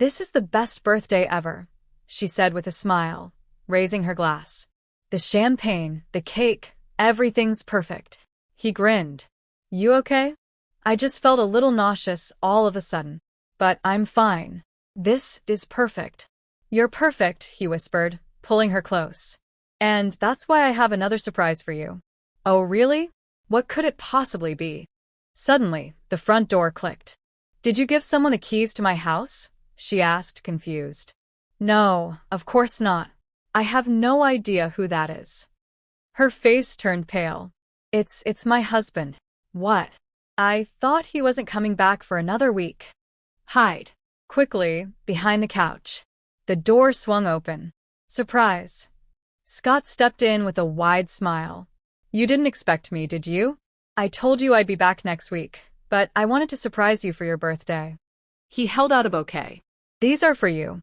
This is the best birthday ever, she said with a smile, raising her glass. The champagne, the cake, everything's perfect. He grinned. You okay? I just felt a little nauseous all of a sudden. But I'm fine. This is perfect. You're perfect, he whispered, pulling her close. And that's why I have another surprise for you. Oh, really? What could it possibly be? Suddenly, the front door clicked. Did you give someone the keys to my house? She asked, confused. No, of course not. I have no idea who that is. Her face turned pale. It's my husband. What? I thought he wasn't coming back for another week. Hide. Quickly, behind the couch. The door swung open. Surprise. Scott stepped in with a wide smile. You didn't expect me, did you? I told you I'd be back next week, but I wanted to surprise you for your birthday. He held out a bouquet. These are for you.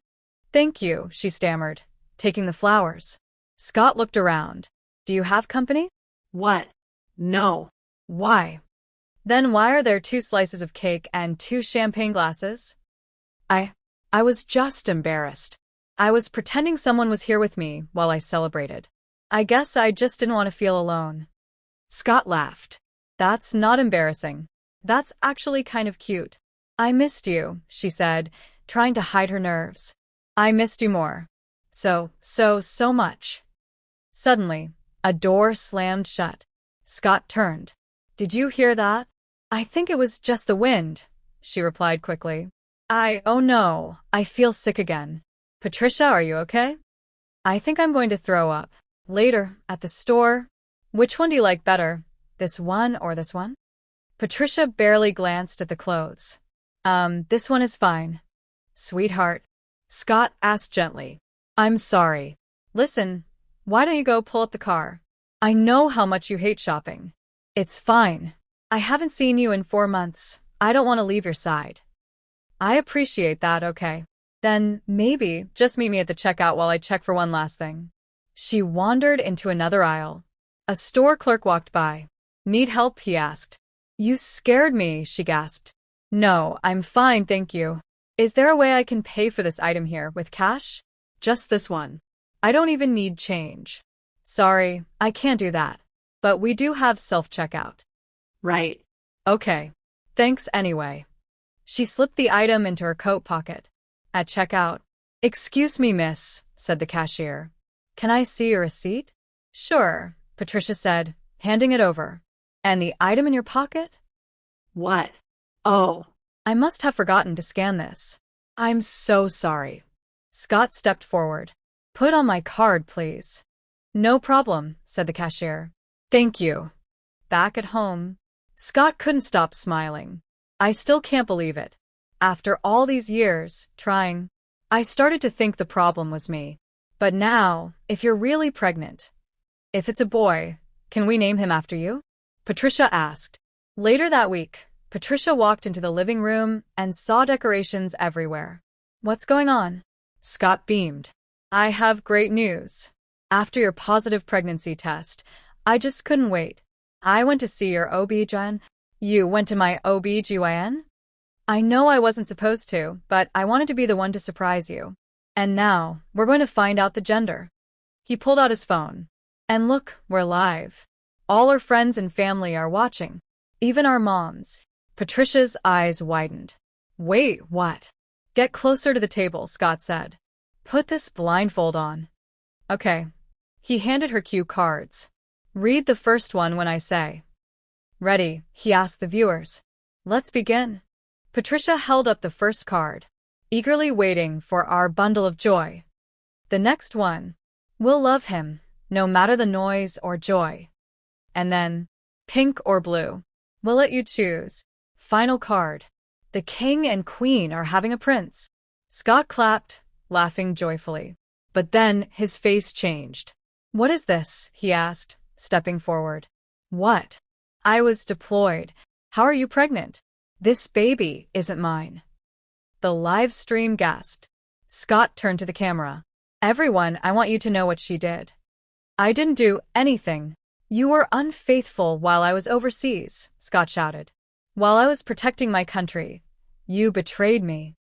Thank you, she stammered, taking the flowers. Scott looked around. Do you have company? What? No. Why? Then why are there 2 slices of cake and 2 champagne glasses? I was just embarrassed. I was pretending someone was here with me while I celebrated. I guess I just didn't want to feel alone. Scott laughed. That's not embarrassing. That's actually kind of cute. I missed you, she said, trying to hide her nerves. I missed you more. So much. Suddenly, a door slammed shut. Scott turned. Did you hear that? I think it was just the wind, she replied quickly. Oh no, I feel sick again. Patricia, are you okay? I think I'm going to throw up. Later, at the store. Which one do you like better, this one or this one? Patricia barely glanced at the clothes. This one is fine. Sweetheart. Scott asked gently. I'm sorry. Listen, why don't you go pull up the car? I know how much you hate shopping. It's fine. I haven't seen you in 4 months. I don't want to leave your side. I appreciate that, okay. Then maybe just meet me at the checkout while I check for one last thing. She wandered into another aisle. A store clerk walked by. Need help? He asked. You scared me, she gasped. No, I'm fine, thank you. Is there a way I can pay for this item here with cash? Just this one. I don't even need change. Sorry, I can't do that. But we do have self-checkout. Right. Okay. Thanks anyway. She slipped the item into her coat pocket. At checkout, excuse me, miss, said the cashier. Can I see your receipt? Sure, Patricia said, handing it over. And the item in your pocket? What? Oh, I must have forgotten to scan this. I'm so sorry. Scott stepped forward. Put on my card, please. No problem, said the cashier. Thank you. Back at home, Scott couldn't stop smiling. I still can't believe it. After all these years, trying, I started to think the problem was me. But now, if you're really pregnant, if it's a boy, can we name him after you? Patricia asked. Later that week, Patricia walked into the living room and saw decorations everywhere. What's going on? Scott beamed. I have great news. After your positive pregnancy test, I just couldn't wait. I went to see your OB-GYN. You went to my OB-GYN? I know I wasn't supposed to, but I wanted to be the one to surprise you. And now, we're going to find out the gender. He pulled out his phone. And look, we're live. All our friends and family are watching. Even our moms. Patricia's eyes widened. Wait, what? Get closer to the table, Scott said. Put this blindfold on. Okay. He handed her cue cards. Read the first one when I say. Ready, he asked the viewers. Let's begin. Patricia held up the first card, eagerly waiting for our bundle of joy. The next one. We'll love him, no matter the noise or joy. And then, pink or blue. We'll let you choose. Final card. The king and queen are having a prince. Scott clapped, laughing joyfully. But then his face changed. What is this? He asked, stepping forward. What? I was deployed. How are you pregnant? This baby isn't mine. The live stream gasped. Scott turned to the camera. Everyone, I want you to know what she did. I didn't do anything. You were unfaithful while I was overseas, Scott shouted. While I was protecting my country, you betrayed me.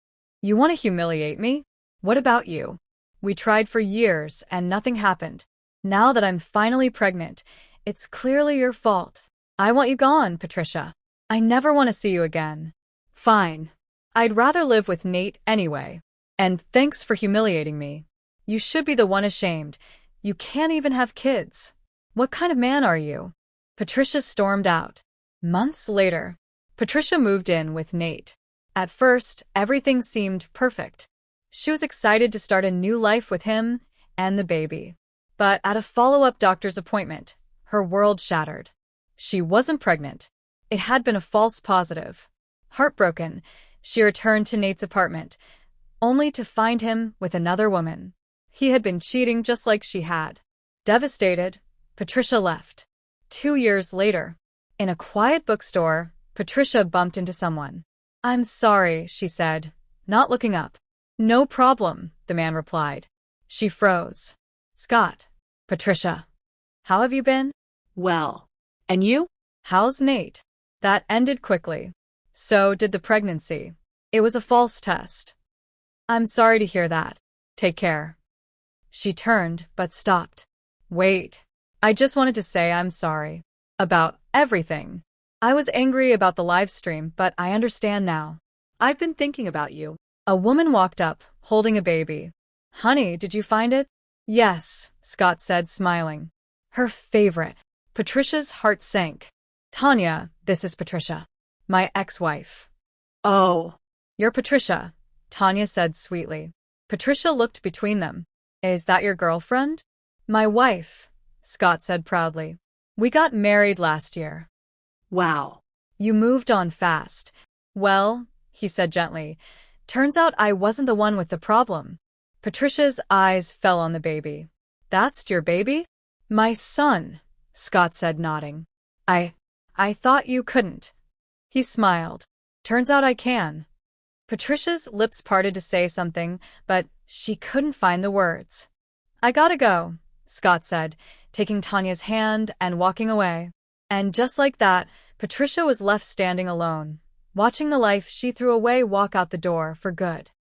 You want to humiliate me? What about you? We tried for years and nothing happened. Now that I'm finally pregnant, it's clearly your fault. I want you gone, Patricia. I never want to see you again. Fine. I'd rather live with Nate anyway. And thanks for humiliating me. You should be the one ashamed. You can't even have kids. What kind of man are you? Patricia stormed out. Months later, Patricia moved in with Nate. At first, everything seemed perfect. She was excited to start a new life with him and the baby. But at a follow-up doctor's appointment, her world shattered. She wasn't pregnant. It had been a false positive. Heartbroken, she returned to Nate's apartment, only to find him with another woman. He had been cheating just like she had. Devastated, Patricia left. 2 years later, in a quiet bookstore, Patricia bumped into someone. I'm sorry, she said, not looking up. No problem, the man replied. She froze. Scott. Patricia. How have you been? Well. And you? How's Nate? That ended quickly. So did the pregnancy. It was a false test. I'm sorry to hear that. Take care. She turned, but stopped. Wait. I just wanted to say I'm sorry. About everything. I was angry about the live stream, but I understand now. I've been thinking about you. A woman walked up, holding a baby. Honey, did you find it? Yes, Scott said, smiling. Her favorite. Patricia's heart sank. Tanya, this is Patricia. My ex-wife. Oh. You're Patricia, Tanya said sweetly. Patricia looked between them. Is that your girlfriend? My wife, Scott said proudly. We got married last year. Wow. You moved on fast. Well, he said gently, turns out I wasn't the one with the problem. Patricia's eyes fell on the baby. That's your baby? My son, Scott said, nodding. I thought you couldn't. He smiled. Turns out I can. Patricia's lips parted to say something, but she couldn't find the words. I gotta go, Scott said, taking Tanya's hand and walking away. And just like that, Patricia was left standing alone, watching the life she threw away walk out the door for good.